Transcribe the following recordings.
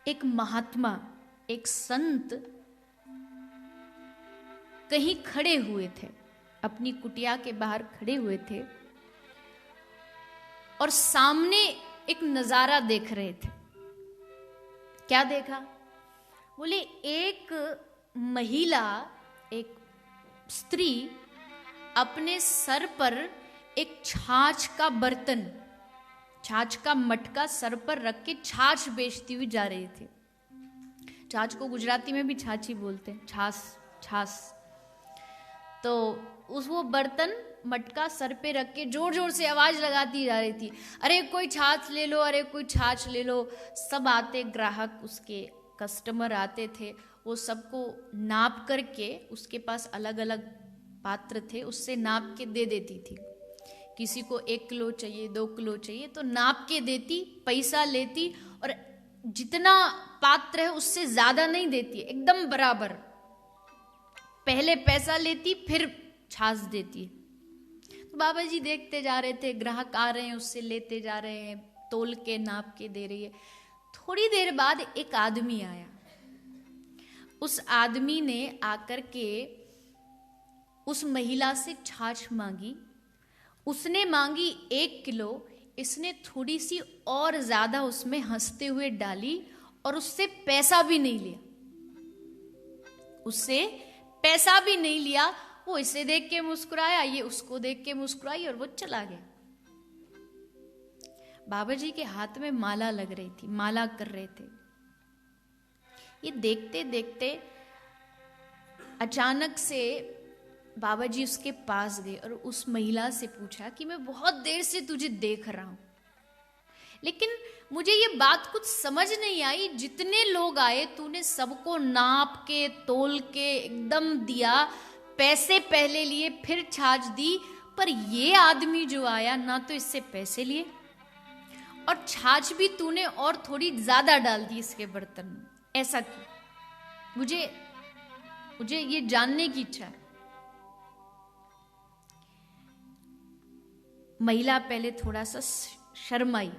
एक महात्मा, एक संत कहीं खड़े हुए थे, अपनी कुटिया के बाहर खड़े हुए थे और सामने एक नजारा देख रहे थे। क्या देखा? बोले एक महिला, एक स्त्री अपने सर पर एक छाछ का बर्तन, छाछ का मटका सर पर रख के छाछ बेचती हुई जा रही थी। छाछ को गुजराती में भी छाछी बोलते हैं, छाछ, छाछ। तो वो बर्तन मटका सर पे रख के जोर जोर से आवाज लगाती जा रही थी, अरे कोई छाछ ले लो, अरे कोई छाछ ले लो। सब आते ग्राहक, उसके कस्टमर आते थे, वो सबको नाप करके, उसके पास अलग अलग पात्र थे, उससे नाप के दे देती थी। किसी को 1 किलो चाहिए, 2 किलो चाहिए, तो नाप के देती, पैसा लेती, और जितना पात्र है उससे ज्यादा नहीं देती, एकदम बराबर। पहले पैसा लेती, फिर छाछ देती। तो बाबा जी देखते जा रहे थे, ग्राहक आ रहे हैं, उससे लेते जा रहे हैं, तोल के नाप के दे रही है। थोड़ी देर बाद एक आदमी आया। उस आदमी ने आकर के उस महिला से छाछ मांगी। उसने मांगी 1 किलो, इसने थोड़ी सी और ज्यादा उसमें हंसते हुए डाली और उससे पैसा भी नहीं लिया, उससे पैसा भी नहीं लिया। वो इसे देख के मुस्कुराया, ये उसको देख के मुस्कुराई और वो चला गया। बाबा जी के हाथ में माला लग रही थी, माला कर रहे थे। ये देखते देखते अचानक से बाबा जी उसके पास गए और उस महिला से पूछा कि मैं बहुत देर से तुझे देख रहा हूं, लेकिन मुझे ये बात कुछ समझ नहीं आई, जितने लोग आए तूने सबको नाप के तोल के एकदम दिया, पैसे पहले लिए फिर छाछ दी, पर ये आदमी जो आया ना तो इससे पैसे लिए और छाछ भी तूने और थोड़ी ज्यादा डाल दी इसके बर्तन में, ऐसा क्यों? मुझे ये जानने की इच्छा है। महिला पहले थोड़ा सा शर्माई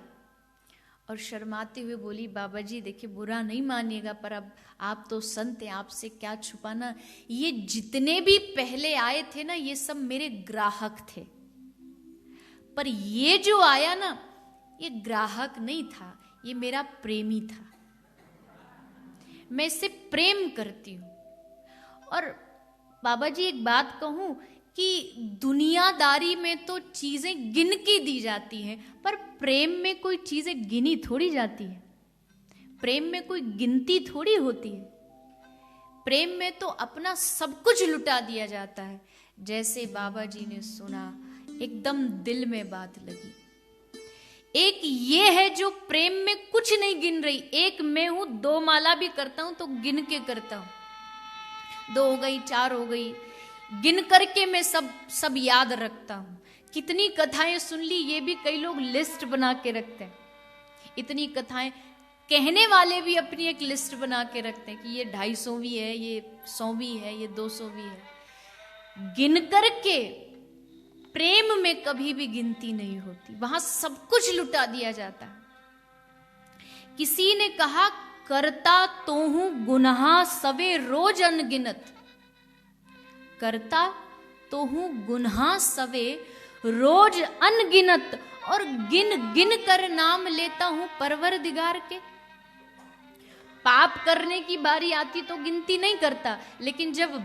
और शर्माते हुए बोली, बाबा जी देखिए बुरा नहीं मानिएगा, पर अब आप तो संत हैं, आपसे क्या छुपाना। ये जितने भी पहले आए थे ना, ये सब मेरे ग्राहक थे, पर ये जो आया ना, ये ग्राहक नहीं था, ये मेरा प्रेमी था, मैं इससे प्रेम करती हूं। और बाबा जी एक बात कहूं कि दुनियादारी में तो चीजें गिन के दी जाती हैं, पर प्रेम में कोई चीजें गिनी थोड़ी जाती है, प्रेम में कोई गिनती थोड़ी होती है। प्रेम में तो अपना सब कुछ लुटा दिया जाता है। जैसे बाबा जी ने सुना, एकदम दिल में बात लगी। एक ये है जो प्रेम में कुछ नहीं गिन रही, एक मैं हूं, 2 माला भी करता हूं तो गिन के करता हूं, 2 हो गई, 4 हो गई, गिन करके मैं सब याद रखता हूं। कितनी कथाएं सुन ली, ये भी कई लोग लिस्ट बना के रखते हैं। इतनी कथाएं, कहने वाले भी अपनी एक लिस्ट बना के रखते हैं कि ये 250वीं है, ये 100वीं है, ये 200वीं है। गिन करके प्रेम में कभी भी गिनती नहीं होती, वहां सब कुछ लुटा दिया जाता है। किसी ने कहा, करता तो हूं गुनाह सवे रोज अनगिनत, करता तो हूं गुनाह सवे रोज अनगिनत, और गिन गिन कर नाम लेता हूं परवरदिगार के। पाप करने की बारी आती तो गिनती नहीं करता, लेकिन जब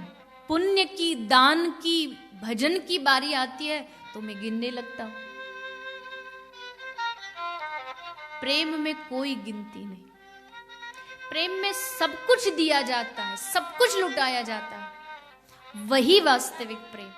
पुण्य की, दान की, भजन की बारी आती है तो मैं गिनने लगता हूं। प्रेम में कोई गिनती नहीं, प्रेम में सब कुछ दिया जाता है, सब कुछ लुटाया जाता है, वही वास्तविक प्रेम।